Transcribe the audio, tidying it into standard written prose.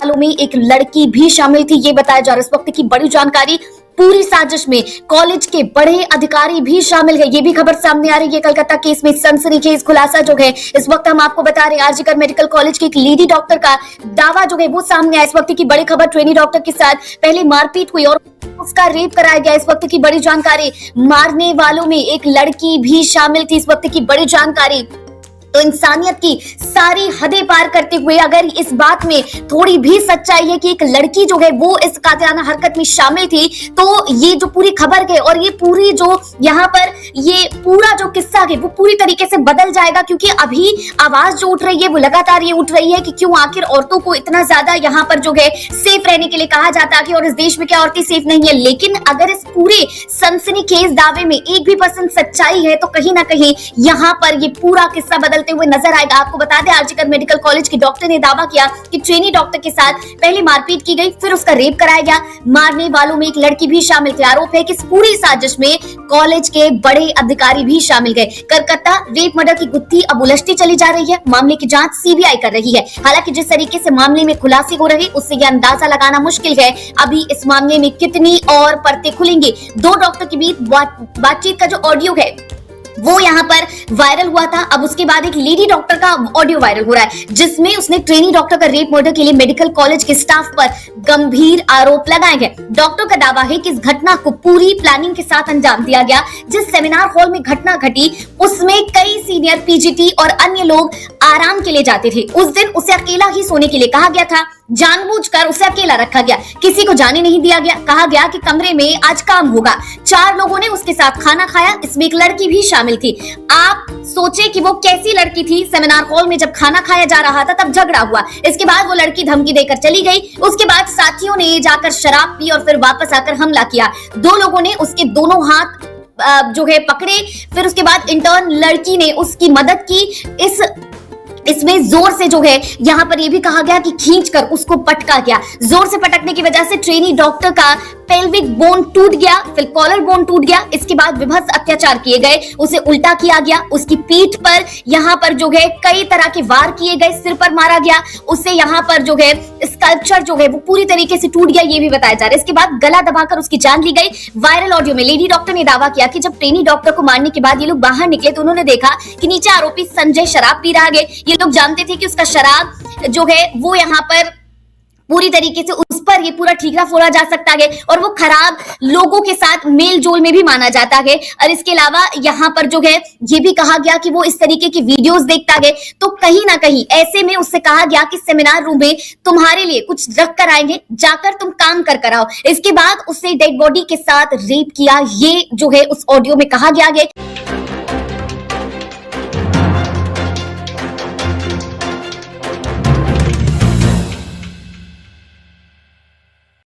वालों में एक लड़की भी शामिल थी, ये बताया जा रहा है। इस वक्त की बड़ी जानकारी, पूरी साजिश में कॉलेज के बड़े अधिकारी भी शामिल है, ये भी खबर सामने आ रही है। कलकत्ता केस में सनसनीखेज खुलासा जो है इस वक्त हम आपको बता रहे हैं। आरजीकर मेडिकल कॉलेज के एक लेडी डॉक्टर का दावा जो है वो सामने आया। इस वक्त की बड़ी खबर, ट्रेनी डॉक्टर के साथ पहले मारपीट हुई और उसका रेप कराया गया। इस वक्त की बड़ी जानकारी, मारने वालों में एक लड़की भी शामिल थी। इस वक्त की बड़ी जानकारी, तो इंसानियत की सारी हदें पार करते हुए अगर इस बात में थोड़ी भी सच्चाई है कि एक लड़की जो है वो इस कातिलाना हरकत में शामिल थी, तो ये जो पूरी खबर है और ये पूरी जो यहाँ पर ये पूरा जो किस्सा है वो पूरी तरीके से बदल जाएगा। क्योंकि अभी आवाज जो उठ रही है वो लगातार ये उठ रही है कि क्यों आखिर औरतों को इतना ज्यादा यहाँ पर जो है सेफ रहने के लिए कहा जाता है और इस देश में क्या औरतें सेफ नहीं है। लेकिन अगर इस पूरे सनसनीखेज दावे में 1% सच्चाई है तो कहीं ना कहीं यहाँ पर ये पूरा किस्सा बदल हुए नजर आएगा। आपको बता दें, आरजीकर मेडिकल कॉलेज की डॉक्टर ने दावा किया कि ट्रेनी डॉक्टर के साथ पहले मारपीट की गई, फिर उसका रेप कराया गया। मारने वालों में एक लड़की भी शामिल थी। आरोप है कि इस पूरी साजिश में कॉलेज के बड़े अधिकारी भी शामिल गए। कलकत्ता रेप मर्डर की गुत्थी अब उलझती चली जा रही है। मामले की जांच सीबीआई कर रही है। हालांकि जिस तरीके से मामले में खुलासे हो रहे उससे यह अंदाजा लगाना मुश्किल है अभी इस मामले में कितनी और परतें खुलेंगी। दो डॉक्टर के बीच बातचीत का जो ऑडियो है वो यहाँ पर वायरल हुआ था। अब उसके बाद एक लेडी डॉक्टर का ऑडियो वायरल हो रहा है जिसमें उसने ट्रेनी डॉक्टर का रेप मर्डर के लिए मेडिकल कॉलेज के स्टाफ पर गंभीर आरोप लगाए हैं। डॉक्टर का दावा है कि इस घटना को पूरी प्लानिंग के साथ अंजाम दिया गया। जिस सेमिनार हॉल में घटना घटी उसमें कई सीनियर पीजीटी और अन्य लोग आराम के लिए जाते थे। उस दिन उसे अकेला ही सोने के लिए कहा गया था। जानबूझकर उसे अकेला रखा गया, किसी को जाने नहीं दिया गया। कहा गया कि कमरे में आज काम होगा। 4 लोगों ने उसके साथ खाना खाया, इसमें एक लड़की भी शामिल थी। आप सोचे कि वो कैसी लड़की थी। सेमिनार हॉल में जब खाना खाया जा रहा था तब झगड़ा हुआ। इसके बाद वो लड़की धमकी देकर चली गई। उसके बाद साथियों ने जाकर शराब पी और फिर वापस आकर हमला किया। 2 लोगों ने उसके दोनों हाथ जो है पकड़े। फिर उसके बाद इंटर्न लड़की ने उसकी मदद की। इसमें जोर से जो है यहाँ पर ये भी कहा गया कि खींचकर उसको पटका गया। जोर से पटकने की वजह से ट्रेनी डॉक्टर का पेल्विक बोन टूट गया, फिर कॉलर बोन टूट गया। इसके बाद विभत्स अत्याचार किए गए, उसे उल्टा किया गया, उसकी पीठ पर यहाँ पर जो है कई तरह के वार किए गए, सिर पर मारा गया, उसे यहाँ पर जो है स्कल्पचर जो है वो पूरी तरीके से टूट गया, ये भी बताया जा रहा है। इसके बाद गला दबाकर उसकी जान ली गई। वायरल ऑडियो में लेडी डॉक्टर ने दावा किया कि जब ट्रेनी डॉक्टर को मारने के बाद ये लोग बाहर निकले तो उन्होंने देखा कि नीचे आरोपी संजय शराब पी रहा है। ये लोग जानते थे कि उसका शराब जो है वो यहाँ पर पूरी तरीके से उस पर ये पूरा ठीकरा फोड़ा जा सकता है और वो खराब लोगों के साथ मेल जोल में भी माना जाता है। और इसके अलावा यहाँ पर जो है ये भी कहा गया कि वो इस तरीके की वीडियोस देखता है। तो कहीं ना कहीं ऐसे में उससे कहा गया कि सेमिनार रूम में तुम्हारे लिए कुछ रख कर आएंगे, जाकर तुम काम कर आओ। इसके बाद उससे डेड बॉडी के साथ रेप किया, ये जो है उस ऑडियो में कहा गया है।